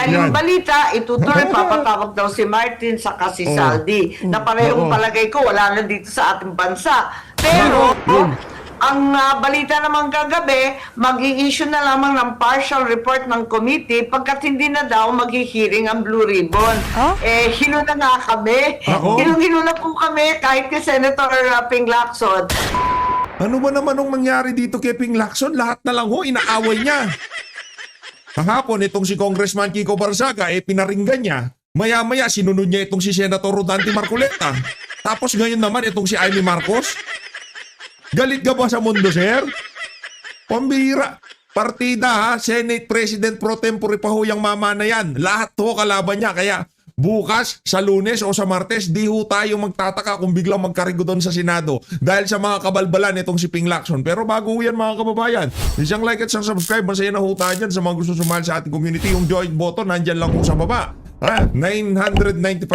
Dahil yung balita, itutuloy, papatawag daw si Martin sa si Saldi, na parehong palagay ko, wala na dito sa ating bansa. Pero, ang balita naman kagabi, mag-i-issue na lamang ng partial report ng committee pagkat hindi na daw mag-hearing ang Blue Ribbon. Hilo na nga kami. Hilo na po kami kahit kay Senator Ping Lacson. Ano ba naman ang nangyari dito kay Ping Lacson? Lahat na lang inaaway niya. Kahapon, itong si Congressman Kiko Barzaga, pinaringgan niya. Maya-maya, sinunod niya itong si Senator Rodante Marcoleta. Tapos ngayon naman, itong si Amy Marcos. Galit ka ba sa mundo, sir? Pambihira. Partida, ha? Senate President Pro Tempore pa ho yung mama na yan. Lahat ho kalaban niya. Kaya bukas, sa Lunes o sa Martes, di ho tayo magtataka kung biglang magkarigo doon sa Senado. Dahil sa mga kabalbalan itong si Ping Lacson. Pero bago yan mga kababayan, isang like at isang subscribe. Masaya na ho tayo dyan sa mga gusto sumali sa ating community. Yung join button, nandyan lang ho sa baba. 995,112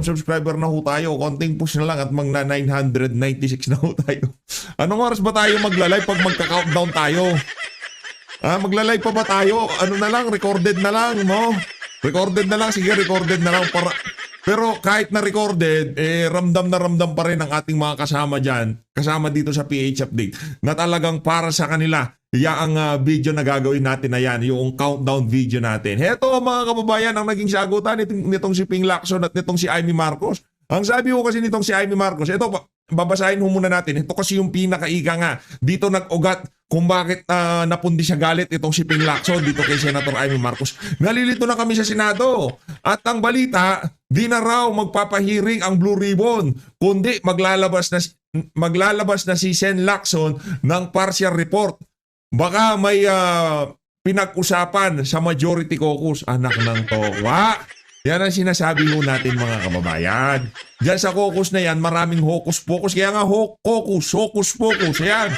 subscriber na ho tayo. Konting push na lang at magna 996 na ho tayo. Anong oras ba tayo magla-live pag magka-countdown tayo? Magla-live pa ba tayo? Ano na lang, recorded na lang, no? Recorded na lang, sige, recorded na lang para... Pero kahit na recorded, ramdam na ramdam pa rin ang ating mga kasama dyan, kasama dito sa PH Update, na talagang para sa kanila, ang video na gagawin natin na yan, yung countdown video natin. Heto mga kababayan, ang naging sagutan nitong si Ping Lacson at nitong si Amy Marcos. Ang sabi ko kasi nitong si Amy Marcos, ito, babasahin mo muna natin. Ito kasi yung pinakaika nga. Dito nag-ugat kung bakit napundi siya galit itong si Ping Lacson dito kay Senator Amy Marcos. Nalilito na kami sa Senado. At ang balita, di na raw magpapahiring ang Blue Ribbon, kundi maglalabas na si Sen Lacson ng partial report. Baka may pinag-usapan sa majority caucus. Anak ng towa. Yan ang sinasabi ho natin mga kababayan. Diyan sa caucus na yan, maraming hocus-pocus. Kaya nga hocus-pocus. Yan.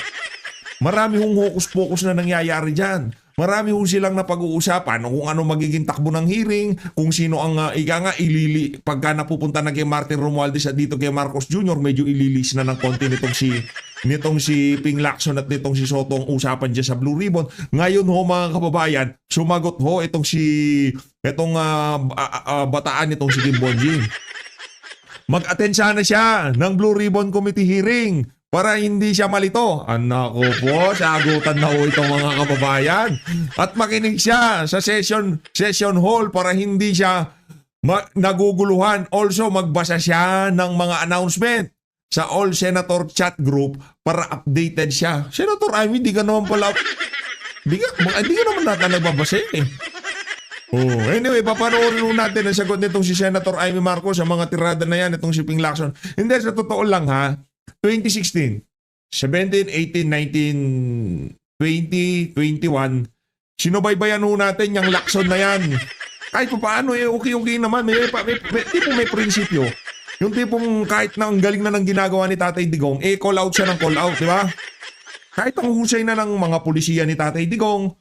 Marami hong hocus-pocus na nangyayari dyan. Marami ho silang napag-uusapan kung ano magiging takbo ng hearing, kung sino ang pagka napupunta na kay Martin Romualdez at dito kay Marcos Jr., medyo ililis na ng konti nitong si Ping Lacson at nitong si Soto ang usapan dyan sa Blue Ribbon. Ngayon ho mga kababayan, sumagot ho itong bataan nitong si Kim Bonjing. Mag-attend sana siya ng Blue Ribbon Committee hearing para hindi siya malito. Anak ko po, sagutan na ho itong mga kababayan. At makinig siya sa session hall para hindi siya naguguluhan. Also, magbasa siya ng mga announcement sa All Senator Chat Group para updated siya. Senator Amy, di ka naman pala... Di ka naman natin nagbabasa eh. Anyway, papanoorin natin ang sagot nitong si Senator Amy Marcos sa mga tirada na yan, itong si Ping Lacson. Hindi, sa totoo lang ha, 2016, 17, 18, 19, 20, 21, sinubaybayan ho natin yung Lacson na yan. Kahit pa paano, okay naman. May tipong may prinsipyo. Yung tipong kahit na ang galing na ng ginagawa ni Tatay Digong, call out siya ng call out, di ba? Kahit ang husay na ng mga pulisiya ni Tatay Digong,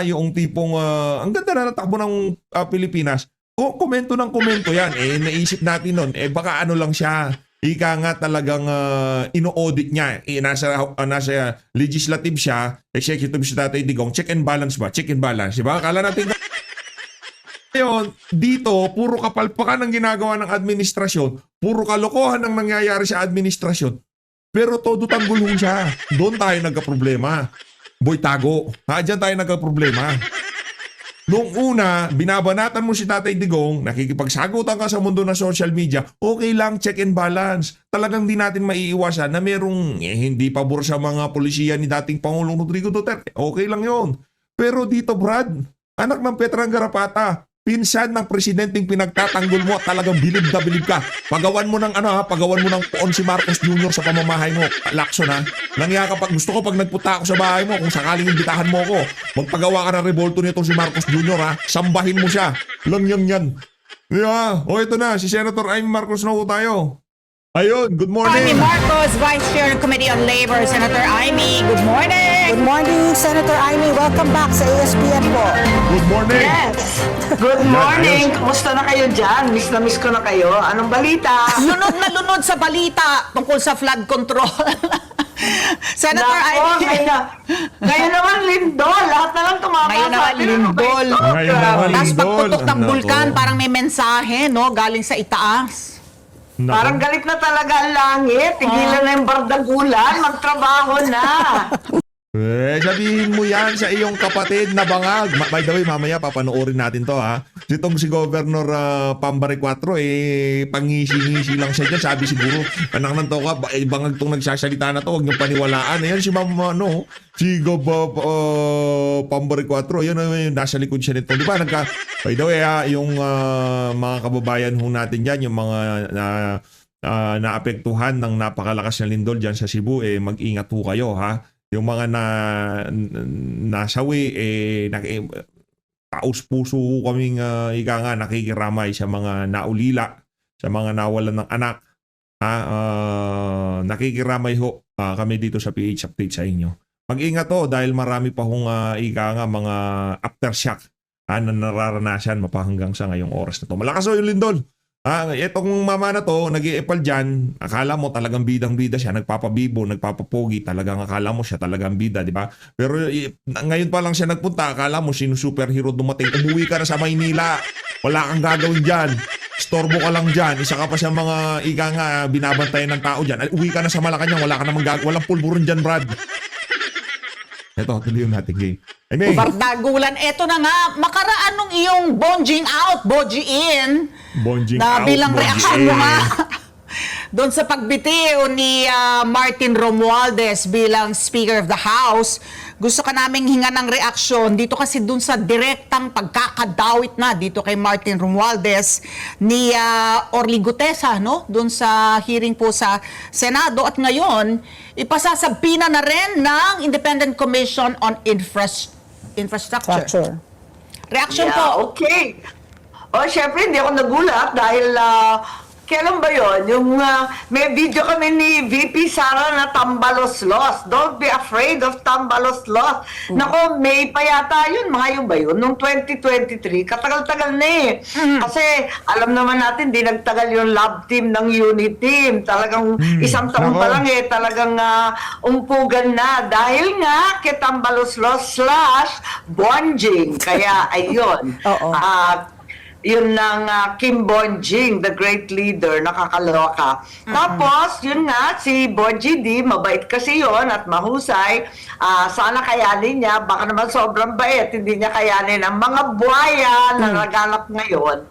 yung tipong, ang ganda na natakbo ng Pilipinas, komento ng komento yan. Naisip natin nun, baka ano lang siya, ika nga talagang ino-audit niya. Nasa legislative siya, executive si Tatay Digong, check and balance ba? Check and balance, di ba? Akala natin ngayon, dito, puro kapalpakan ang ginagawa ng administrasyon, puro kalokohan ang nangyayari sa administrasyon, pero todo tanggulong siya. Doon tayo nagka-problema. Boy, tago. Diyan tayo nagka-problema. Noong una, binabanatan mo si Tatay Digong, nakikipagsagutan ka sa mundo ng social media, okay lang, check and balance. Talagang di natin maiiwasan na merong hindi pabor sa mga polisiya ni dating Pangulong Rodrigo Duterte. Okay lang yon. Pero dito, Brad, anak ng Petrang Garapata, pinsan ng presidenteng pinagtatanggol mo, talagang bilib na bilib ka. Pagawan mo ng pagawan mo ng poon si Marcos Jr. sa pamamahay mo. Lacson ha. Nangya kapag gusto ko pag nagpunta ako sa bahay mo, kung sakaling imbitahan mo ako, magpagawa ka ng revolto nito si Marcos Jr. ha. Sambahin mo siya. Lang yan. Yeah. Ito na, si Senator Amy Marcos na ho tayo. Ayun, good morning. Amy Marcos, Vice Chair ng Committee on Labor. Senator Amy, good morning. Good morning, Senator Amy. Welcome back sa ASPN po. Good morning. Yes. Good morning. Kumusta na kayo dyan? Miss na miss ko na kayo. Anong balita? Lunod na lunod sa balita tungkol sa flood control. Senator Nako, Amy. ngayon naman Lindol. Lahat na lang tumama Ngayon naman, Lindol. Ngayon naman, Tapos Lindol. pagputok ng Nako. bulkan, parang may mensahe, no? Galing sa itaas. Nako. Parang galit na talaga ang langit. Tigilan na yung bardagulan. Magtrabaho na. Sabihin mo yan sa iyong kapatid na bangag. By the way, mamaya papanoorin natin to ha. Itong si Governor Pambare 4, pangisi-ngisi lang siya dyan. Sabi siguro, panang to ka, bangag tong nagsasalita na to, huwag niyong paniwalaan. Ayan si si Pambare 4, yun yung nasa likod siya nito. Di ba, by the way yung mga kababayan ho natin dyan, yung mga naapektuhan ng napakalakas na lindol dyan sa Cebu, mag-ingat ho kayo ha. Yung mga nasawi, taos-puso kaming nakikiramay sa mga naulila, sa mga nawalan ng anak. Nakikiramay ho kami dito sa PH Update sa inyo. Mag-ingat ho dahil marami pa hong mga aftershock na nararanasan mapahanggang sa ngayong oras na to. Malakas ho yung lindol. Itong mama na to, nag-iepal dyan, akala mo talagang bidang-bida siya, nagpapabibo, nagpapapogi, talagang akala mo siya talagang bida, di ba? Pero ngayon pa lang siya nagpunta, akala mo sino superhero dumating, umuwi ka na sa Maynila, wala kang gagawin dyan, storbo ka lang dyan, isa ka pa sa mga binabantayan ng tao dyan, uwi ka na sa Malacanang, wala ka namang walang pulburon dyan, Brad. Ito, tuloy yung natin game. Bardagulan, eto na nga, makaraan nung iyong bonjing out, boji in, Bonjing na out, bilang bonjing reaksyon mo in. nga doon sa pagbitiw ni Martin Romualdez bilang Speaker of the House. Gusto ka naming hinga ng reaksyon dito kasi doon sa direktang pagkakadawit na dito kay Martin Romualdez ni Orly Gutesa, no? Doon sa hearing po sa Senado at ngayon ipasasabina na rin ng Independent Commission on Infrastructure. Reaction po. Okay. Syempre, hindi ako nagulat dahil kailan ba yun? Yung may video kami ni VP Sara na Tambaloslos. Don't be afraid of Tambaloslos. Nako, May pa yata yun. Mga yun ba yun? Noong 2023, katagal-tagal na eh. Kasi alam naman natin, di nagtagal yung lab team ng unit team. Talagang isang taon pa lang talagang umpugan na. Dahil nga kay Tambaloslos / Bonjing. Kaya ayun. Oo. Yun ng Kim Bonjing, the great leader, nakakaloka. Tapos, yun nga, si Bonji D, mabait kasi yon at mahusay. Sana kayanin niya, baka naman sobrang bait, hindi niya kayanin ang mga buhaya na naganap ngayon.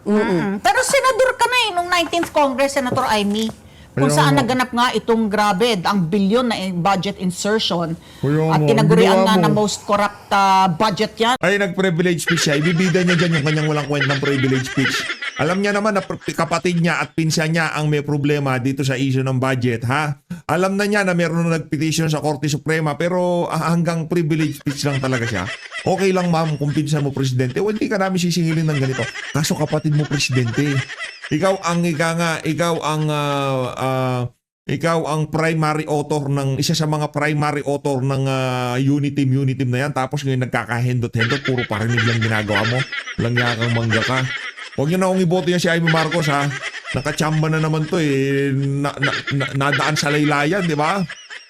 Pero senador ka na nung 19th Congress, Senator Amy. Kung Kaya saan nga. naganap nga itong grabe, ang bilyon na budget insertion. Kaya At nga, tinagurian ginawa nga na mo. most corrupt budget yan. Ay, nag-privilege speech siya. Ibibida niya dyan yung kanyang walang kwentang privilege speech. Alam niya naman na kapatid niya at pinsan niya ang may problema dito sa issue ng budget, ha? Alam na niya na meron na nag-petition sa Korte Suprema pero hanggang privilege speech lang talaga siya. Okay lang ma'am kung pinsan mo presidente. O hindi ka namin sisingilin ng ganito. Kaso kapatid mo presidente. Ikaw ang primary author ng isa sa mga primary author ng unity team na yan, tapos ngayon nagkakahendot-hendot, puro parinig lang ginagawa mo. Walang yakang mangga ka. Huwag niyo na akong iboto yan si Amy Marcos, ha. Nakachamba na naman to eh. Nadaan sa laylayan, di ba?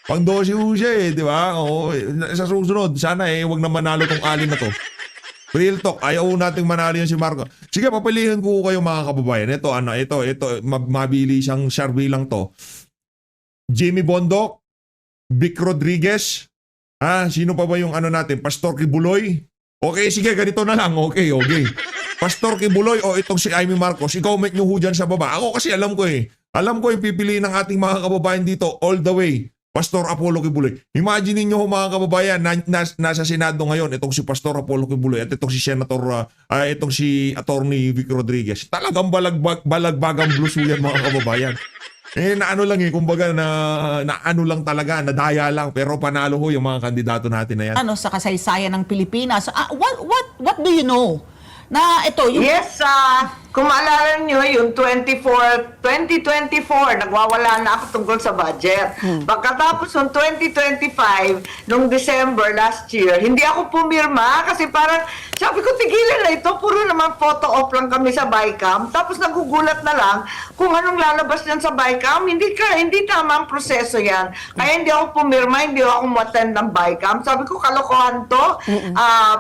Pang 12 siya di ba? Oo, sa susunod, sana huwag na manalo tong alin na to. Real talk, ayaw nating manalo yan si Marco. Sige, papilihan ko kayo mga kababayan. Ito, mabili siyang survey lang to. Jimmy Bondoc, Vic Rodriguez, sino pa ba yung natin? Pastor Kibuloy? Okay, sige, ganito na lang. Okay. Pastor Kibuloy o itong si Amy Marcos, i-comment nyo ho dyan sa baba. Ako kasi alam ko Alam ko yung pipiliin ng ating mga kababayan dito all the way. Pastor Apollo Kibuloy. Imagine niyo mga kababayan, nasa Senado ngayon itong si Pastor Apollo Kibuloy at itong si Senator, itong si Attorney Vic Rodriguez. Talagang balagbagang blues yan mga kababayan. Kumbaga na ano lang talaga, nadaya lang, pero panalo ho yung mga kandidato natin na yan. Sa kasaysayan ng Pilipinas. What do you know? Na ito, yung Yes, Kung maalala nyo, yung 2024, nagwawala na ako tungkol sa budget. Pagkatapos ng 2025, nung December last year, hindi ako pumirma kasi parang sabi ko, tigilan na ito, puro naman photo op lang kami sa BICAM. Tapos nagugulat na lang kung anong lalabas yan sa BICAM. Hindi tama ang proseso yan. Kaya hindi ako pumirma, hindi ako umattend ng BICAM. Sabi ko, kalokohan to.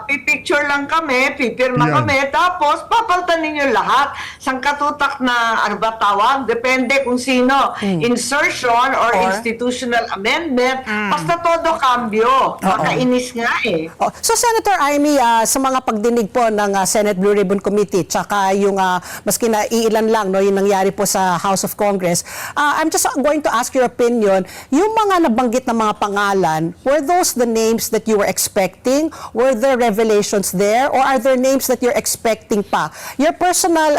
Pipicture lang kami, pipirma Yan. kami, tapos papaltan ninyo lahat. Sangkatutak na, ano ba tawag? Depende kung sino. Insertion or institutional amendment. Basta todo cambio. Nakainis nga eh. Oh, so Senator Amy, sa mga pagdinig po ng Senate Blue Ribbon Committee, tsaka yung maski na iilan lang no, yung nangyari po sa House of Congress, I'm just going to ask your opinion. Yung mga nabanggit na mga pangalan, were those the names that you were expecting? Were there revelations there? Or are there names that you're expecting pa? Your personal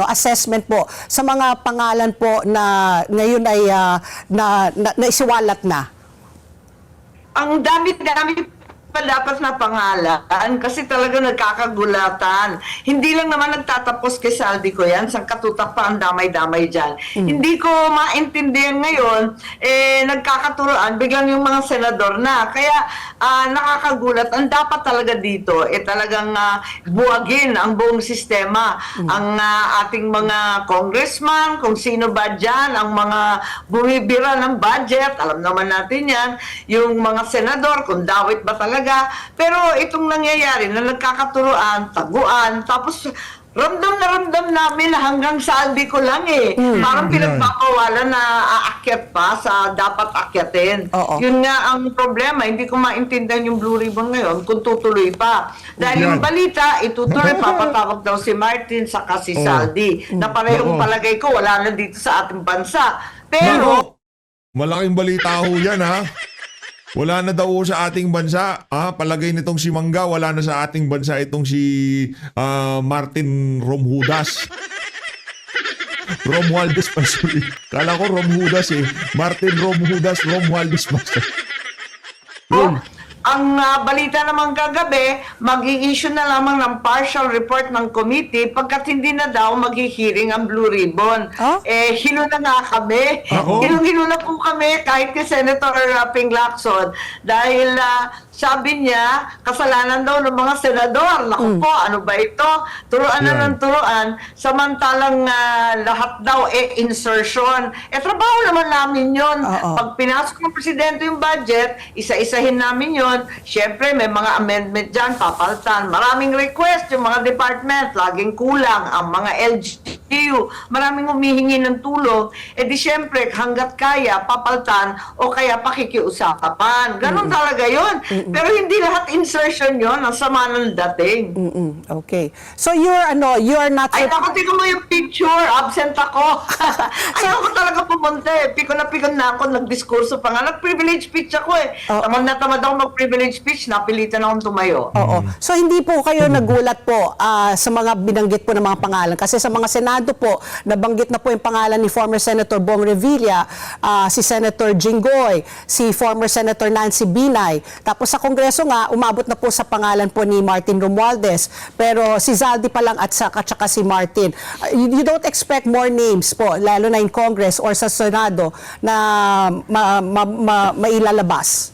assessment po sa mga pangalan po na ngayon ay naisiwalat na. Ang dami-dami pa dapat na pangalan kasi talaga nagkakagulatan. Hindi lang naman nagtatapos kay Saldi ko yan, sangkatutak pa ang damay-damay dyan. Hindi ko maintindihan ngayon, nagkakaturoan, biglang yung mga senador na. Kaya nakakagulat. Ang dapat talaga dito, talagang buwagin ang buong sistema. Ang ating mga congressman, kung sino ba dyan, ang mga bumibira ng budget, alam naman natin yan, yung mga senador, kung dawit ba talaga. Pero itong nangyayari na nagkakaturoan, taguan, tapos ramdam na ramdam namin hanggang saldi ko lang eh. Parang pinagpapawalan na aakyat pa sa dapat akyatin. Yun nga ang problema. Hindi ko maintindihan yung Blue Ribbon ngayon kung tutuloy pa. Dahil yung balita, itutuloy, papatawag daw si Martin saka si Saldi. Na parehong palagay ko, wala na dito sa ating bansa. Pero, Malaking balita ho yan, ha? Wala na daw sa ating bansa. Palagay nitong si Mangga, wala na sa ating bansa itong si Martin Romualdez. Romualdez pa, sorry. Kala ko Romualdez eh. Martin Romualdez pa. ang balita naman kagabi, mag-i-issue na lamang ng partial report ng committee pagkat hindi na daw mag-hearing ang Blue Ribbon. Hino na nga kami. Hino na po kami kahit kay Senator Ping Lacson dahil sabi niya, kasalanan daw ng mga senador. Naku po, ano ba ito? Turuan na ng turuan. Samantalang lahat daw insertion. Trabaho naman namin yun. Pag pinasok ng presidente yung budget, isa-isahin namin yun. Siyempre, may mga amendment dyan, papaltan. Maraming request yung mga department, laging kulang. Ang mga LGU, maraming humihingi ng tulong. Di siyempre, hanggat kaya, papaltan o kaya pakikiusapan. Ganon talaga yun. Pero hindi lahat insertion yun. Ang sama ng dating. Okay. So you are not... Ay, naku, tingnan mo yung picture. Absent ako. Ayaw ko talaga pumunta eh. Pikon na ako. Nagdiskurso pa nga. Nag-privilege speech ako eh. Tamad na tamad ako mag-privilege speech. Napilitan akong tumayo. So hindi po kayo nagulat po sa mga binanggit po ng mga pangalan. Kasi sa mga Senado po, nabanggit na po yung pangalan ni former Senator Bong Revilla, si Senator Jinggoy, si former Senator Nancy Binay. Tapos sa Kongreso nga, umabot na po sa pangalan po ni Martin Romualdez. Pero si Zaldi pa lang at saka si Martin. You don't expect more names po, lalo na in Congress or sa Senado, na mailalabas?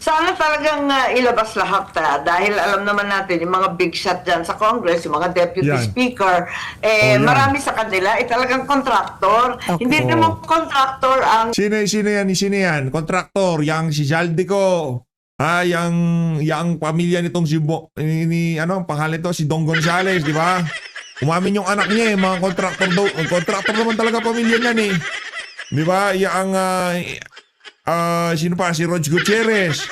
Sana talagang ilabas lahat dahil alam naman natin yung mga big shot dyan sa Congress, yung mga deputy speaker, marami sa kanila talagang contractor. Hindi naman contractor ang... Sino yan? Kontraktor, yang si Zaldico. Yang pamilya nitong ang pangalan to, si Dong Gonzales, di ba? Umamin yung anak niya mga kontraktor daw. Kontraktor naman talaga pamilya niyan eh. Di ba? Sino pa? Si Rog Gutierrez.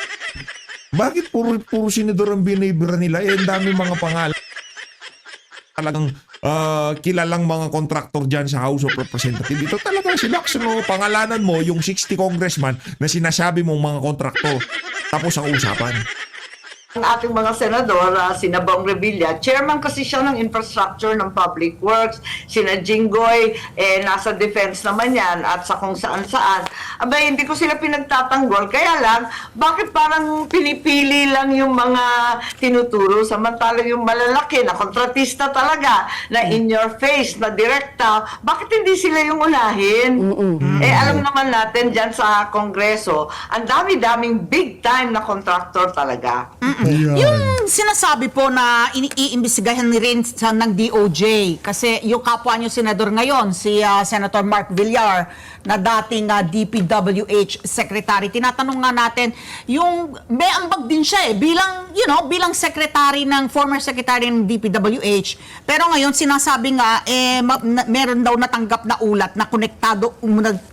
Bakit puro senador ang binibira nila? Ang dami mga pangalan. Talagang kilalang mga kontraktor dyan sa House of Representatives. Ito talaga si Lacson. Pangalanan mo yung 60 congressman na sinasabi mong mga kontraktor. Tapos ang usapan. ang ating mga senador, sina Bong Revilla, chairman kasi siya ng infrastructure ng public works, sina Jinggoy, nasa defense naman yan, at sa kung saan-saan. Abay, hindi ko sila pinagtatanggol. Kaya lang, bakit parang pinipili lang yung mga tinuturo, samantalang yung malalaki na kontratista talaga, na in your face, na direkta, bakit hindi sila yung unahin? Alam naman natin dyan sa Kongreso, ang dami-daming big time na contractor talaga. Ayan. Yung sinasabi po na iimbestigahan ni rin ng DOJ kasi yung kapwa niyo senador ngayon, si Senator Mark Villar na dating DPWH Secretary. Tinatanong nga natin, yung may ambag din siya bilang, bilang secretary ng former secretary ng DPWH. Pero ngayon sinasabi nga meron daw natanggap na ulat na konektado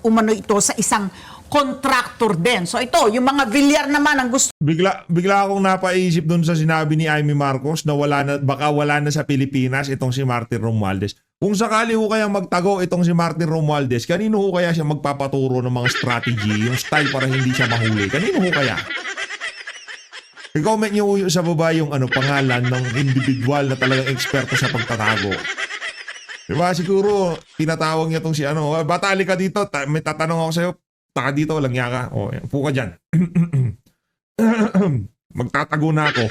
umano ito sa isang contractor din. So ito, yung mga Villar naman ang gusto. Bigla akong napaisip dun sa sinabi ni Amy Marcos na baka wala na sa Pilipinas itong si Martin Romualdez. Kung sakali ho kayang magtago itong si Martin Romualdez, kanino ho kaya siya magpapaturo ng mga strategy, yung style para hindi siya mahuli? Kanino ho kaya? I-comment nyo ho sa baba yung pangalan ng individual na talagang eksperto sa pagtatago. Diba? Siguro, tinatawag niya itong si Batali ka dito, may tatanong ako sa'yo, taka dito, lang ka. Upo ka dyan. Magtatago na ako.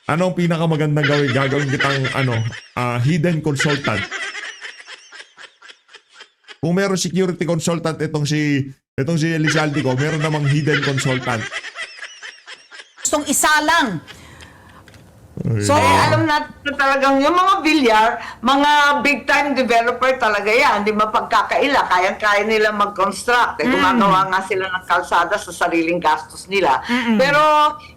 Anong pinakamagandang gawin? Gagawin kitang hidden consultant. Kung meron security consultant itong si Elizalde ko, meron namang hidden consultant. Gustong isalang. So, alam natin na talagang yung mga Villar, mga big-time developer talaga yan. Di mapagkakaila. Kaya nila mag-construct. Gumagawa nga sila ng kalsada sa sariling gastos nila. Pero,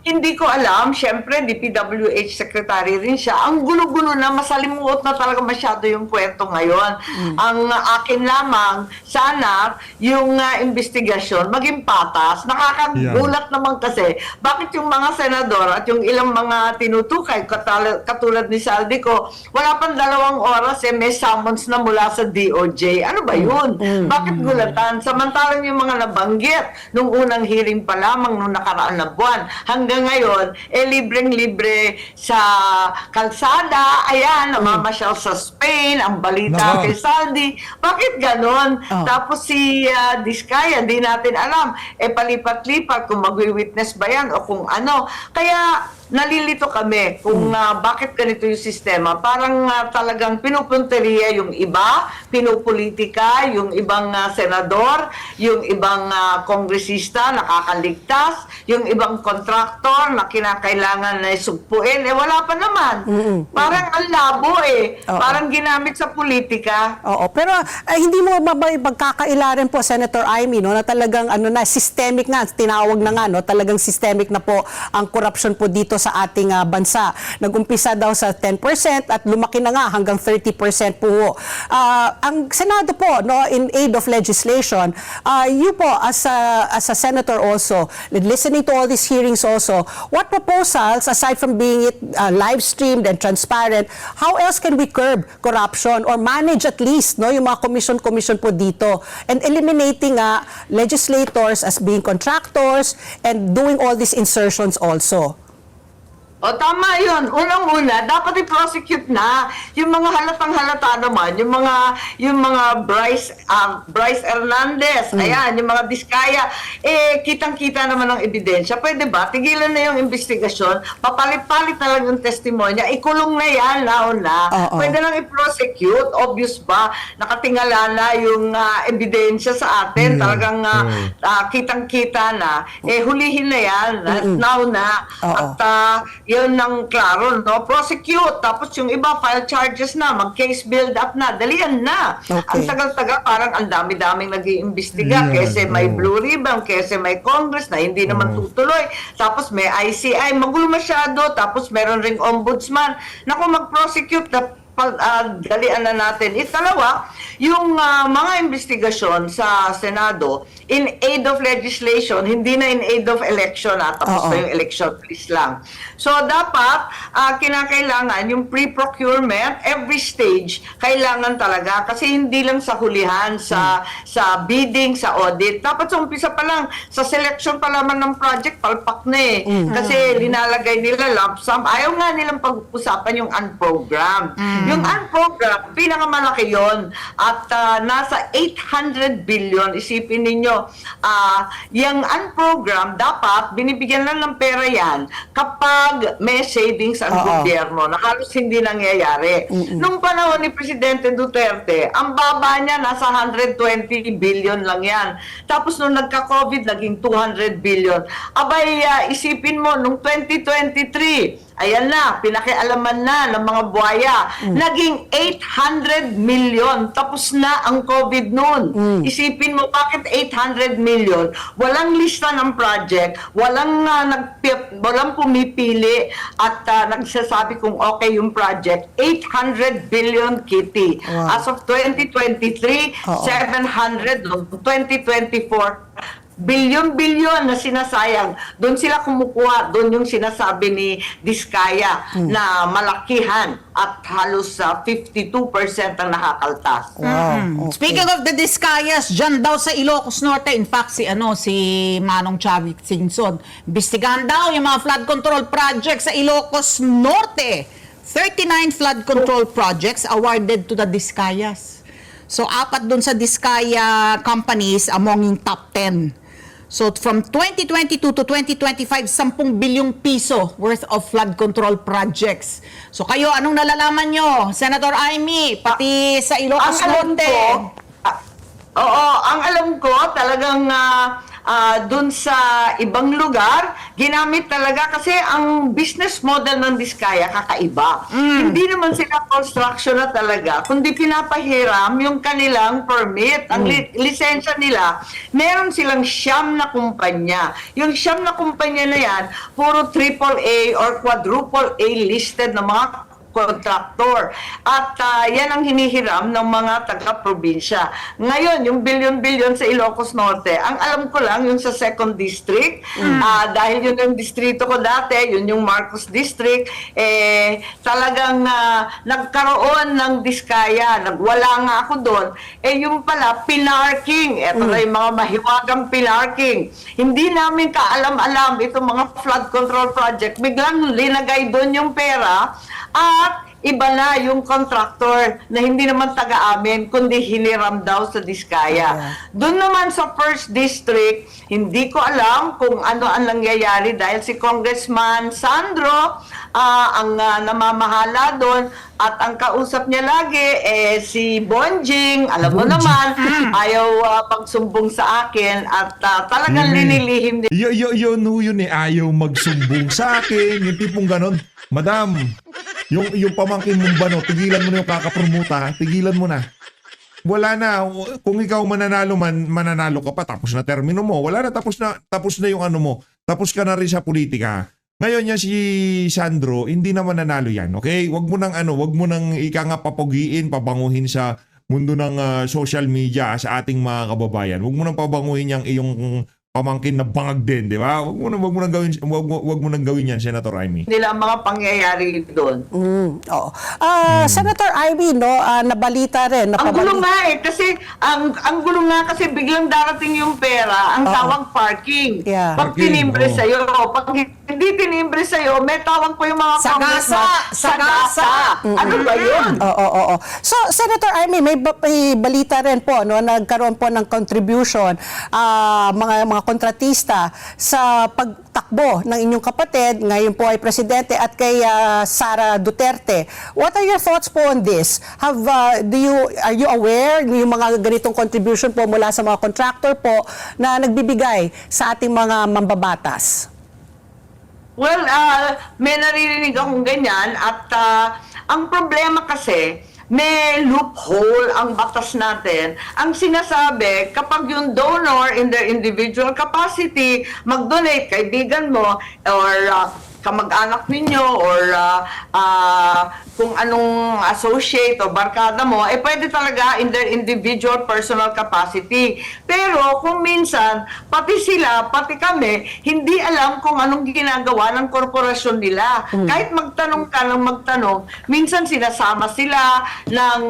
hindi ko alam. Siyempre, DPWH Secretary rin siya. Ang gulo-gulo na, masalimuot na talaga masyado yung kwento ngayon. Ang akin lamang, sana, yung investigasyon maging patas. Nakakagulat naman kasi, bakit yung mga senador at yung ilang mga tinutukay, katulad ni Saldi ko, wala pang 2 oras may summons na mula sa DOJ. Ano ba yun? Bakit gulatan? Samantalang yung mga nabanggit nung unang hearing pa lamang nung nakaraan na buwan, hanggang ngayon, libreng-libre sa kalsada, ayan, namamasyal sa Spain, ang balita kay Saldi. Bakit ganon? Tapos si Diskaya, hindi natin alam, palipat-lipat kung magwi-witness ba yan o kung ano. Kaya, nalilito kami kung bakit ganito yung sistema. Parang talagang pinupunteriya yung iba, pinupolitika yung ibang senador, yung ibang kongresista nakakaligtas, yung ibang kontraktor na kinakailangan na sugpuin. Wala pa naman. Parang ang labo Parang ginamit sa politika. Oo, pero hindi mo magkakaila rin po, Senator Amy, na talagang systemic nga, tinawag na nga, talagang systemic na po ang corruption po dito sa ating bansa. Nag-umpisa daw sa 10% at lumaki na nga hanggang 30% po. Ang Senado po, in aid of legislation, you po as a senator also, listening to all these hearings also, what proposals, aside from being it live streamed and transparent, how else can we curb corruption or manage at least yung mga commission po dito and eliminating legislators as being contractors and doing all these insertions also? Tama yun. Unang-una, dapat i-prosecute na yung mga halatang-halata naman, yung mga Bryce Hernandez, ayan, yung mga Diskaya, kitang-kita naman ang ebidensya. Pwede ba? Tigilan na yung investigasyon, papalit-palit na lang yung testimonya, ikulong na yan, nauna. Pwede lang i-prosecute, obvious ba? Nakatingala na yung ebidensya sa atin, talagang kitang-kita na. Hulihin na yan, nauna. At yun ang klaro, prosecute. Tapos yung iba, file charges na, mag-case build up na, dalian na. Ang tagal-tagal, parang ang dami-daming nag-iimbestiga. Kasi may Blue Ribbon, kasi may Congress na hindi naman tutuloy. Tapos may ICI, magulo masyado. Tapos meron ring ombudsman. Naku, mag-prosecute na dalian na natin. Ikalawa, yung mga investigasyon sa Senado in aid of legislation, hindi na in aid of election, tapos Oo. na yung election, please lang. So, dapat, kinakailangan yung pre-procurement, every stage, kailangan talaga, kasi hindi lang sa hulihan, sa bidding, sa audit. Dapat sa umpisa pa lang, sa selection pa lamang ng project, palpak na eh. Kasi linalagay nila lump sum. Ayaw nga nilang pag-usapan yung unprogrammed. Yung unprogrammed, pinakamalaki yon. At nasa 800 billion, isipin ninyo, yung unprogrammed, dapat binibigyan lang ng pera yan kapag may savings ang Oo. gobyerno na halos hindi nangyayari. Nung panahon ni Presidente Duterte, ang baba niya nasa 120 billion lang yan. Tapos nung nagka-COVID, naging 200 billion. Abay, isipin mo, nung 2023, ayan na, pinakialaman na ng mga buhaya. Naging 800 million. Tapos na ang COVID noon. Isipin mo, bakit 800 million? Walang lista ng project, walang pumipili at nagsasabi kung okay yung project. 800 billion, Kitty. Wow. As of 2023, Oo. 700. Noong 2024, bilyon-bilyon na sinasayang. Doon sila kumukuha, doon yung sinasabi ni Diskaya na malakihan at halos 52% ang nakakaltas. Wow. Okay. Speaking of the Discayas, dyan daw sa Ilocos Norte, in fact, si Manong Chavit Singson, bistigahan daw yung mga flood control projects sa Ilocos Norte. 39 flood control projects awarded to the Discayas. So, 4 dun sa Diskaya companies among yung top 10. So, from 2022 to 2025, 10 bilyong piso worth of flood control projects. So, kayo, anong nalalaman nyo? Senator Amy, pati sa Ilocos Norte. Ang alam ko, talagang dun sa ibang lugar, ginamit talaga kasi ang business model ng Diskaya kakaiba. Hindi naman sila construction na talaga, kundi pinapahiram yung kanilang permit. Ang lisensya nila, meron silang siyam na kumpanya. Yung siyam na kumpanya na yan, puro AAA or quadruple A listed na mga contractor. At yan ang hinihiram ng mga taga-probinsya. Ngayon, yung bilyon-bilyon sa Ilocos Norte, ang alam ko lang yung sa 2nd District, dahil yun yung distrito ko dati, yun yung Marcos District, talagang nagkaroon ng Diskaya, nagwala nga ako doon, yung pala, pinarking. Ito na yung mga mahiwagang pinarking. Hindi namin kaalam-alam itong mga flood control project. Biglang linagay doon yung pera, at iba na yung contractor na hindi naman taga-amin, kundi hiniram daw sa Diskaya. Doon naman sa 1st District, hindi ko alam kung ano ang nangyayari dahil si Congressman Sandro ang namamahala doon at ang kausap niya lagi si Bonjing, alam mo naman, ayaw pagsumbong sa akin at talagang linilihim din. Yun ayaw magsumbong sa akin. Yung tipong ganon. Madam, yung pamangkin mong bano, tigilan mo na yung kakapromuta, tigilan mo na. Wala na. Kung ikaw mananalo ka pa, tapos na termino mo. Wala na, tapos na yung ano mo. Tapos ka na rin sa politika. Ngayon yan si Sandro, hindi na mananalo yan, okay? Wag mo nang ika nga papugiin, pabanguhin sa mundo ng social media sa ating mga kababayan. Wag mo nang pabanguhin yung iyong pamangkin na bangag din, di ba? Wag mo nang gawin yan, Senator Amy. Nila ang mga pangyayari doon. Oo. Senator Ivy, nabalita rin. Ang gulo nga kasi ang gulo nga kasi biglang darating yung pera, ang tawag parking. Yeah. Pag Parking, tinimbre oo. sa'yo, pag hindi tinimbre sa'yo, may tawag po yung mga Sagasa! Sagasa! Ano ba yun? Oo. So, Senator Amy, may balita rin po, nagkaroon po ng contribution mga kontratista sa pagtakbo ng inyong kapatid, ngayon po ay presidente, at kay Sara Duterte. What are your thoughts po on this? Are you aware yung mga ganitong contribution po mula sa mga contractor po na nagbibigay sa ating mga mambabatas? Well, may naririnig akong ganyan at ang problema kasi, may loophole ang batas natin. Ang sinasabi, kapag yung donor in their individual capacity, mag-donate, kaibigan mo, or kamag-anak ninyo or kung anong associate o barkada mo, pwede talaga in their individual personal capacity. Pero kung minsan, pati sila, pati kami, hindi alam kung anong ginagawa ng korporasyon nila. Kahit magtanong ka ng magtanong, minsan sinasama sila ng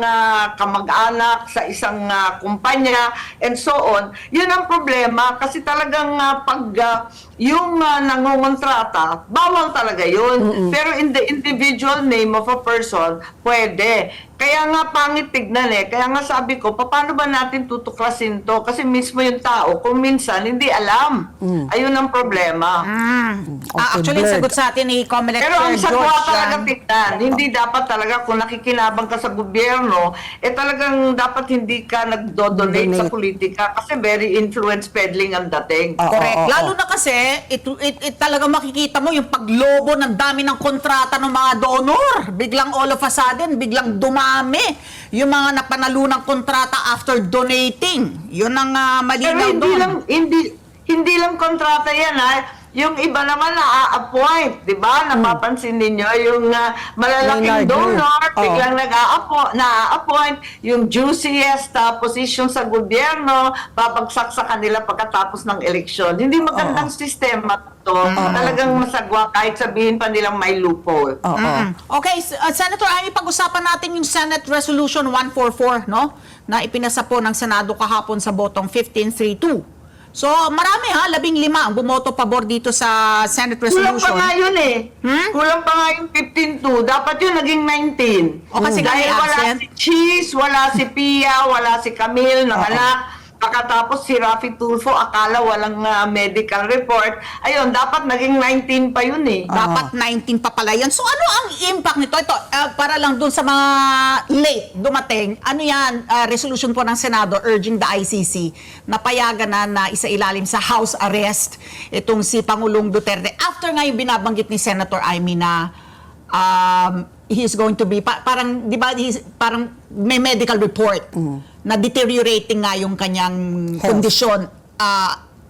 kamag-anak sa isang kumpanya and so on. Yun ang problema kasi talagang pag yung nangungontrata, bawal talaga yun. Pero in the individual name of a person, pwede. Kaya nga pangit tignan Kaya nga sabi ko, paano ba natin tutuklasin to? Kasi mismo yung tao, kung minsan, hindi alam. Ayun ang problema. Actually, Blurred. sagot sa atin ni Comelec Pero ang Chair sagwa George. talaga tignan. Hindi dapat talaga kung nakikinabang ka sa gobyerno, talagang dapat hindi ka nagdo-donate sa Donate. politika kasi very influence peddling ang dating. Correct. Lalo na kasi, it talaga makikita mo yung paglobo ng dami ng kontrata ng mga donor. Biglang all of a sudden, biglang dumami yung mga napanalunang kontrata after donating. Yun ang Pero malinaw hindi doon. lang hindi lang kontrata yan Yung iba naman na-appoint, 'di ba? Napapansin ninyo yung malalaking Maynard donor Yu. biglang na-appoint yung juiciest position sa gobyerno, babagsak sa kanila pagkatapos ng eleksyon. Hindi magandang sistema to. Talagang masagwa kahit sabihin pa nilang may loophole. Okay, Senator Amy, pag-usapan natin yung Senate Resolution 144, no? Na ipinasa po ng Senado kahapon sa botong 15-3-2. So, marami 15 ang bumoto pabor dito sa Senate Kulang Resolution. pa nga yun Kulang pa nga yung 15-2. Dapat yun naging 19. O, kasi Dahil kami wala absent. si Cheese, wala si Pia, wala si Camille ng anak. Pagkatapos si Rafi Tulfo, akala walang medical report. Ayun, dapat naging 19 pa yun Dapat 19 pa pala yan. So, ano ang impact nito? Ito, para lang dun sa mga late dumating, ano yan, resolution po ng Senado urging the ICC na payagan na isailalim sa house arrest itong si Pangulong Duterte. After nga yung binabanggit ni Senator Amy na he's going to be, parang, di ba, parang may medical report na deteriorating nga yung kanyang kondisyon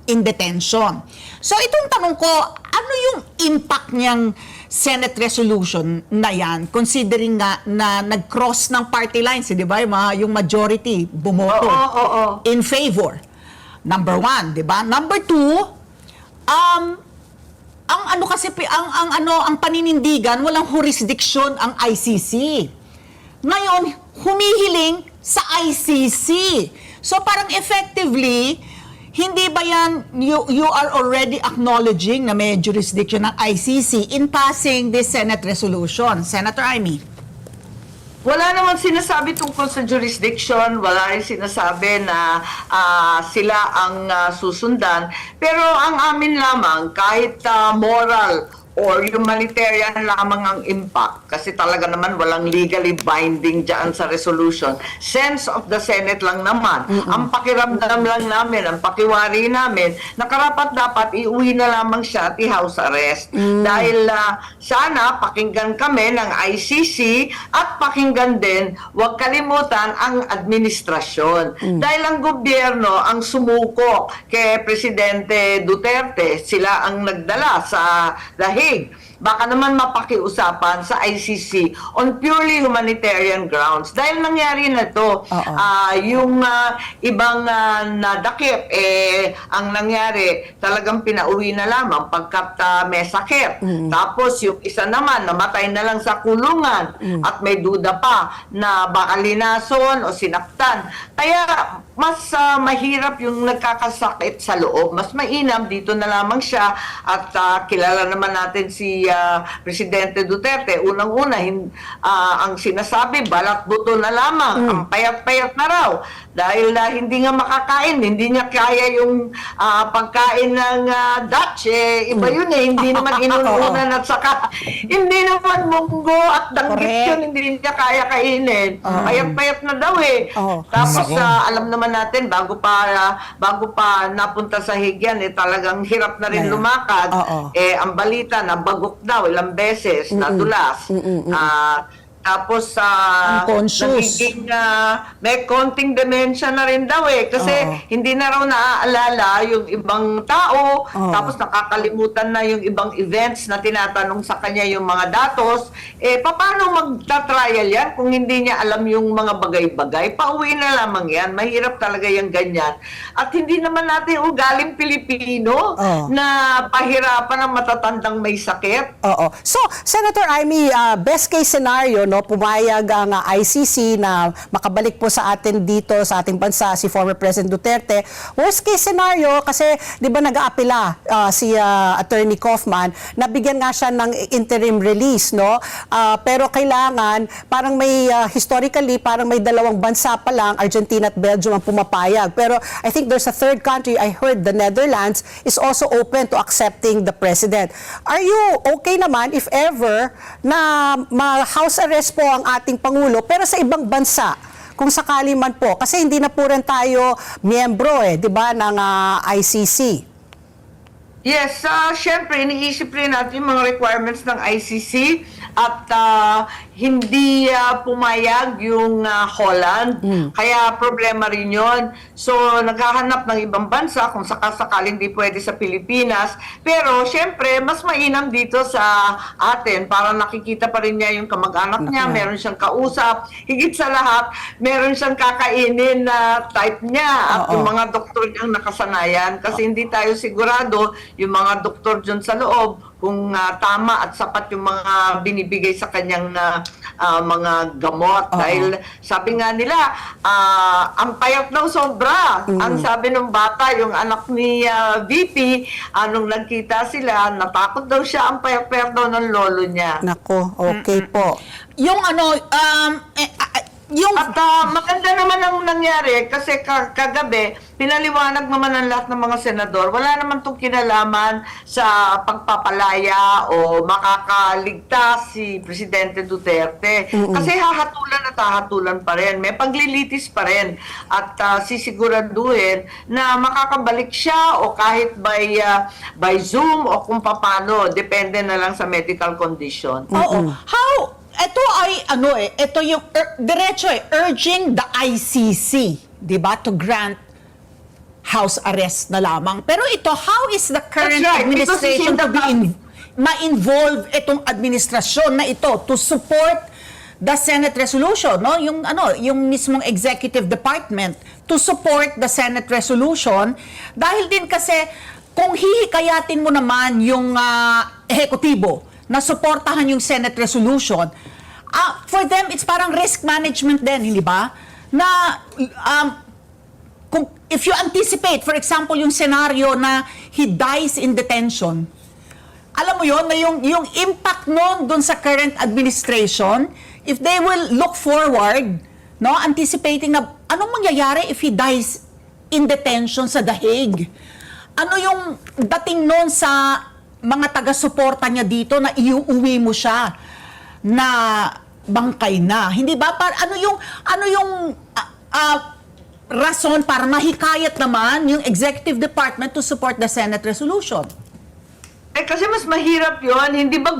in detention. So, itong tanong ko, ano yung impact niyang Senate resolution na yan, considering nga na nag-cross ng party lines, di ba? Yung majority bumoto Oo. in favor. Number one, di ba? Number two, ang ano kasi ang paninindigan, walang jurisdiction ang ICC. Ngayon, humihiling sa ICC. So parang effectively, hindi ba yan you are already acknowledging na may jurisdiction ng ICC in passing this Senate resolution? Senator Amy. Wala naman sinasabi tungkol sa jurisdiction, wala rin sinasabi na sila ang susundan. Pero ang amin lamang, kahit moral or humanitarian lamang ang impact, kasi talaga naman walang legally binding dyan sa resolution. Sense of the Senate lang naman. Ang pakiramdam lang namin, ang pakiwari namin, na karapat-dapat iuwi na lamang siya at i-house arrest. Dahil sana pakinggan kami ng ICC at pakinggan din, huwag kalimutan ang administrasyon. Dahil ang gobyerno ang sumuko kay Presidente Duterte, sila ang nagdala sa Lahig. Baka naman mapakiusapan sa ICC on purely humanitarian grounds. Dahil nangyari na to, yung ibang nadakip, ang nangyari, talagang pinauwi na lamang pagkat may sakit. Tapos yung isa naman, namatay na lang sa kulungan at may duda pa na baka linason o sinaktan. Kaya mas mahirap yung nagkakasakit sa loob. Mas mainam, dito na lamang siya at kilala naman natin si Presidente Duterte. Unang-una, ang sinasabi, balat buto na lamang, ang payat-payat na raw. Dahil hindi nga makakain, hindi niya kaya yung pagkain ng Dutch. Iba yun hindi naman inuunan at saka hindi naman munggo at danggit yun, hindi niya kaya kainin. Payat-payat na daw Tapos alam naman natin, bago pa napunta sa higyan, talagang hirap na rin lumakad. Ang balita na bagok daw ilang beses, nadulas. Tapos Unconscious. nagiging may konting dementia na rin daw kasi hindi na raw naaalala yung ibang tao, tapos nakakalimutan na yung ibang events na tinatanong sa kanya yung mga datos. Paano magta-trial yan kung hindi niya alam yung mga bagay-bagay? Pauwi na lamang yan. Mahirap talaga yung ganyan. At hindi naman natin ugaling Pilipino na pahirapan ang matatandang may sakit. Oo. So, Senator Amy, best case scenario, no, pumayag ang ICC na makabalik po sa atin dito sa ating bansa si former President Duterte. Worst case scenario, kasi di ba nag-aapela si Attorney Kaufman, nabigyan nga siya ng interim release, no? Pero kailangan, parang may historically, parang may dalawang bansa pa lang, Argentina at Belgium ang pumapayag. Pero I think there's a third country, I heard the Netherlands is also open to accepting the President. Are you okay naman if ever na ma-house arrest po ang ating Pangulo pero sa ibang bansa? Kung sakali man po, kasi hindi na po rin tayo miyembro di ba, ng ICC. Yes, syempre, iniisip rin natin yung mga requirements ng ICC at hindi pumayag yung Holland. Kaya problema rin yun. So, naghahanap ng ibang bansa kung sakasakaling di pwede sa Pilipinas. Pero, syempre, mas mainam dito sa atin para nakikita pa rin niya yung kamag-anak niya, meron siyang kausap. Higit sa lahat, meron siyang kakainin na type niya at yung mga doktor niyang nakasanayan. Kasi hindi tayo sigurado yung mga doktor dyan sa loob, kung tama at sapat yung mga binibigay sa kanyang mga gamot. Dahil sabi nga nila, ang payat daw sobra. Ang sabi ng bata, yung anak ni VP, nung nagkita sila, natakot daw siya, ang payat-payat daw ng lolo niya. Nako, okay po. Yung yung At maganda naman ang nangyari kasi kagabi, pinaliwanag naman ng lahat ng mga senador, wala naman itong kinalaman sa pagpapalaya o makakaligtas si Presidente Duterte. Kasi hahatulan at hahatulan pa rin. May paglilitis pa rin. At sisiguraduhin na makakabalik siya o kahit by Zoom o kung papano. Depende na lang sa medical condition. How ito ay ito yung diretso urging the ICC, 'di ba, to grant house arrest na lamang. Pero ito, how is the current That's right, administration to be ma-involve itong administrasyon na ito to support the Senate resolution, no? Yung mismong executive department to support the Senate resolution dahil din kasi kung hihikayatin mo naman yung ehekutibo na suportahan yung Senate resolution, for them, it's parang risk management din, hindi ba? Na, if you anticipate, for example, yung scenario na he dies in detention, alam mo yon na yung impact nun dun sa current administration, if they will look forward, no, anticipating na anong mangyayari if he dies in detention sa The Hague? Ano yung dating nun sa mga taga-suporta niya dito na iuuwi mo siya na bangkay na, hindi ba? Ano yung rason para mahikayat naman yung executive department to support the Senate resolution? Kasi mas mahirap yon, hindi ba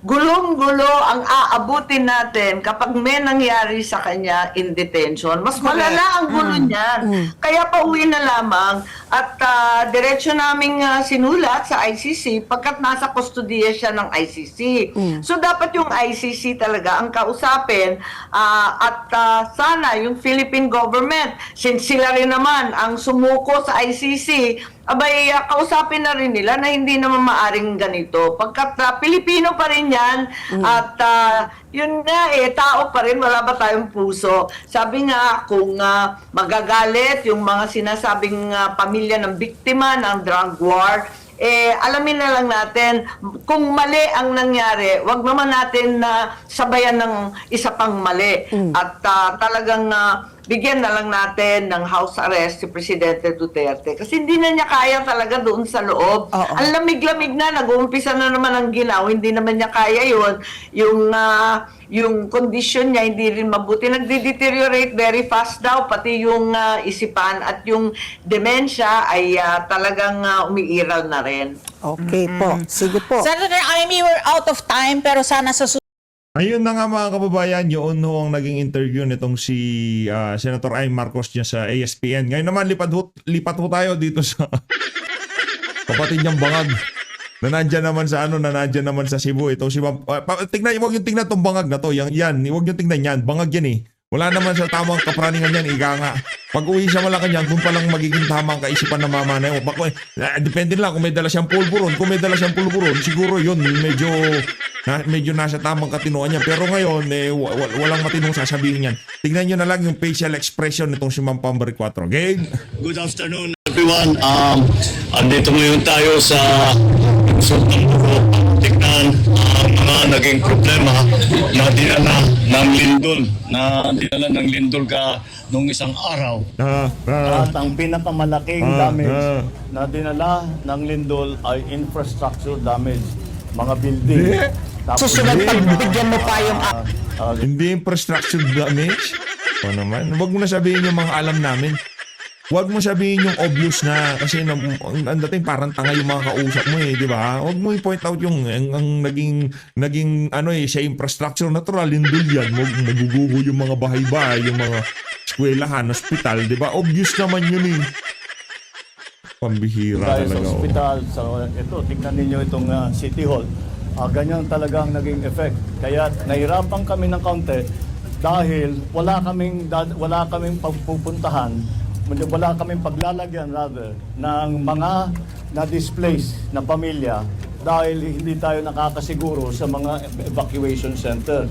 gulong-gulo ang aabutin natin kapag may nangyari sa kanya in detention. Mas malala ang gulo niyan. Kaya pauwi na lamang at diretsyo naming sinulat sa ICC pagkat nasa kustodiya siya ng ICC. So dapat yung ICC talaga ang kausapin at sana yung Philippine government, since sila rin naman ang sumuko sa ICC, abay, kausapin na rin nila na hindi naman maaring ganito. Pagkat Pilipino pa rin yan, at yun nga tao pa rin, wala ba tayong puso? Sabi nga, kung magagalit yung mga sinasabing pamilya ng biktima ng drug war, alamin na lang natin, kung mali ang nangyari, wag naman natin sabayan ng isa pang mali. At talagang bigyan na lang natin ng house arrest si Presidente Duterte. Kasi hindi na niya kaya talaga doon sa loob. Ang lamig-lamig na, nag-uumpisa na naman ang ginaw, hindi naman niya kaya yun. Yung condition niya hindi rin mabuti. Nagde-deteriorate very fast daw, pati yung isipan at yung dementia ay talagang umiiral na rin. Okay po. Sige po. Senator Amy, we're out of time pero sana sa Ayun na nga mga kababayan, yun ho ang naging interview nitong si Senator Ay Marcos niya sa ASPN. Ngayon naman, lipat ho tayo dito sa kapatid niyang bangag na nandyan naman sa Cebu. Ito si tingnan, huwag yung tingnan tong bangag na to. Yan, huwag yung tingnan yan. Bangag yan eh. Wala naman sa tamang kapraningan yan, ika nga. Pag uwi siya Malacanang, kung palang magiging tamang kaisipan ng mama na yun. Depende lang kung may dala siyang pulburon. Kung may dala siyang pulburon, siguro yun, medyo nasa tamang katinuan niya. Pero ngayon, walang matinong sasabihin yan. Tingnan nyo na lang yung facial expression nitong si Ma'am Pamber 4. Game! Good afternoon, everyone. Andito ngayon tayo sa Sultan Buko. Tignan ang mga naging problema na dinala ng lindol nung isang araw. At ang pinakamalaking damage na dinala ng lindol ay infrastructure damage. Mga building. Susunod pagbigyan mo pa yung Hindi infrastructure damage. O naman, huwag mo na sabihin yung mga alam namin. Huwag mo sabihin yung obvious na kasi ang dating parang tanga yung mga kausap mo eh, di ba? Huwag mo i-point out yung ang naging sa infrastructure natural, lindol yan. Maguguho yung mga bahay-bahay, yung mga eskwelahan, hospital, di ba? Obvious naman yun eh. Pambihira Tayo sa talaga. ospital, ito, tingnan ninyo itong City Hall. Ganyan talagang naging effect. Kaya nahirapan kami ng kaunti dahil wala kaming pagpupuntahan, wala kaming paglalagyan ng mga na-displaced na pamilya dahil hindi tayo nakakasiguro sa mga evacuation center.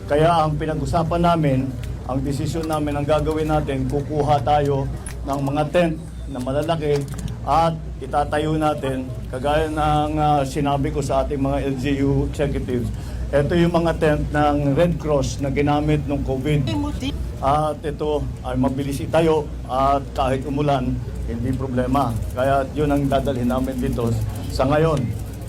Kaya ang pinag-usapan namin, ang desisyon namin, ang gagawin natin, kukuha tayo ng mga tent na malalaki at itatayo natin, kagaya ng sinabi ko sa ating mga LGU executives, ito yung mga tent ng Red Cross na ginamit nung COVID. At ito ay mabilis itayo at kahit umulan, hindi problema. Kaya yun ang dadalhin namin dito sa ngayon.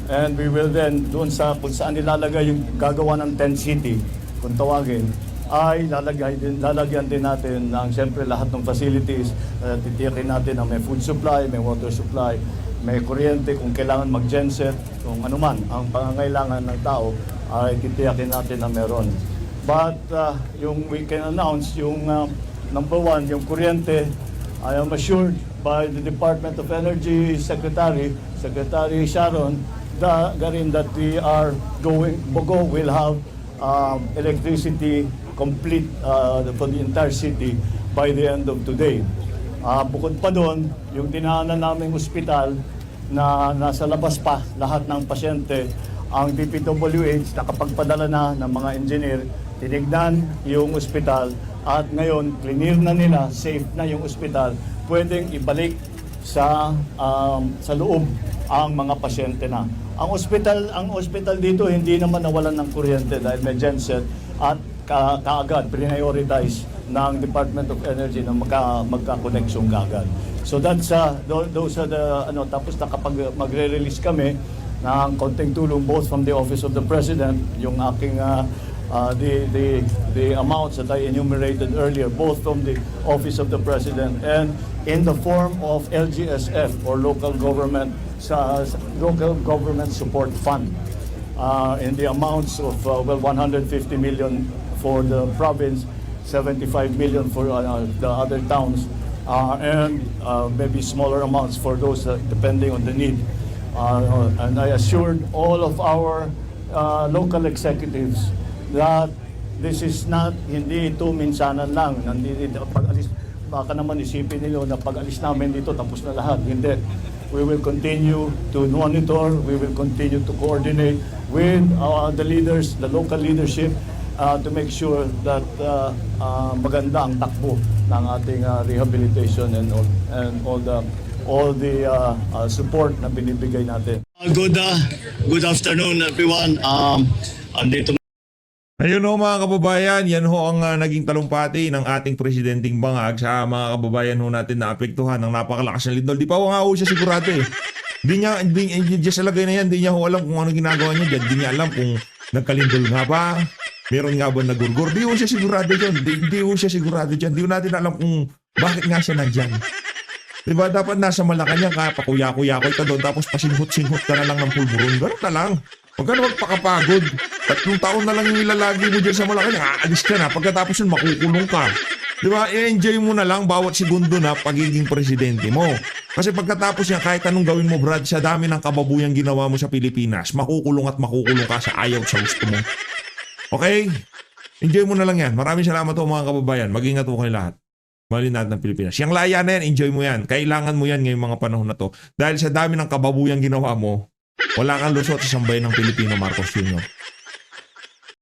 And we will then, doon sa kung saan nilalagay yung gagawa ng tent city, kung tawagin, ay lalagyan din natin ng siyempre lahat ng facilities. Titiyakin natin na may food supply, may water supply, may kuryente kung kailangan mag-genset, kung anuman ang pangangailangan ng tao ay titiyakin natin na meron. But yung we can announce, yung number one, yung kuryente, I am assured by the Department of Energy Secretary Sharon Garin that Bogo will have electricity complete for the entire city by the end of today. Bukod pa doon, yung dinaanan naming ospital na nasa labas pa lahat ng pasyente, ang DPWH nakapagpadala na ng mga engineer, tinignan yung ospital at ngayon clear na nila, safe na yung ospital, pwedeng ibalik sa loob ang mga pasyente na. Ang ospital dito hindi naman nawalan ng kuryente dahil may genset at kaagad prioritize ng Department of Energy na magka-connection kaagad. So that's those are the tapos nakapag magre-release kami ng konting tulong both from the Office of the President, yung aking the amounts that I enumerated earlier, both from the Office of the President and in the form of LGSF or Local Government Support Fund, in the amounts of 150 million for the province, 75 million for the other towns, and maybe smaller amounts for those depending on the need. And I assured all of our local executives that this is not, hindi ito minsanan lang. Pag-alis, baka naman isipin nila na pag-alis namin dito, tapos na lahat. Hindi. We will continue to monitor, we will continue to coordinate with the leaders, the local leadership, to make sure that maganda ang takbo ng ating rehabilitation and all the support na binibigay natin. Good afternoon, everyone. Andito. Ayun ho mga kababayan, yan ho ang naging talumpati ng ating presidenteng bangag sa mga kababayan ho natin na apektuhan ng napakalakas ng lindol. Di pa ho nga ho siya sigurado eh. Hindi sa lagay na yan, hindi niya ho alam kung ano ginagawa niya dyan. Hindi niya alam kung nagkalindol nga ba, meron nga ba nagurgur. Di ho siya sigurado dyan. Di ho siya sigurado dyan. Di ho natin alam kung bakit nga siya nandyan. Diba dapat nasa Malacanang ka, pakuya-kuya ka doon tapos pasinghot-singhot ka na lang ng pulburon. Ganun na lang. Huwag ka na magpakapagod. 3 taon na lang yung ilalagi mo dyan sa Malacanang. Aalis ka na. Pagkatapos yun, makukulong ka. Di ba? I-enjoy mo na lang bawat segundo na pagiging presidente mo. Kasi pagkatapos yan, kahit anong gawin mo, Brad, sa dami ng kababuyang ginawa mo sa Pilipinas, makukulong at makukulong ka sa ayaw sa gusto mo. Okay? Enjoy mo na lang yan. Maraming salamat po mga kababayan. Mag-ingat po kayo lahat. Mahalin natin ng Pilipinas. Yung laya na yan, enjoy mo yan. Kailangan mo yan ngayong mga panahon na to. Dahil sa dami ng kababuyang ginawa mo, wala kang lusot sa sambayan ng Pilipino Marcos Jr.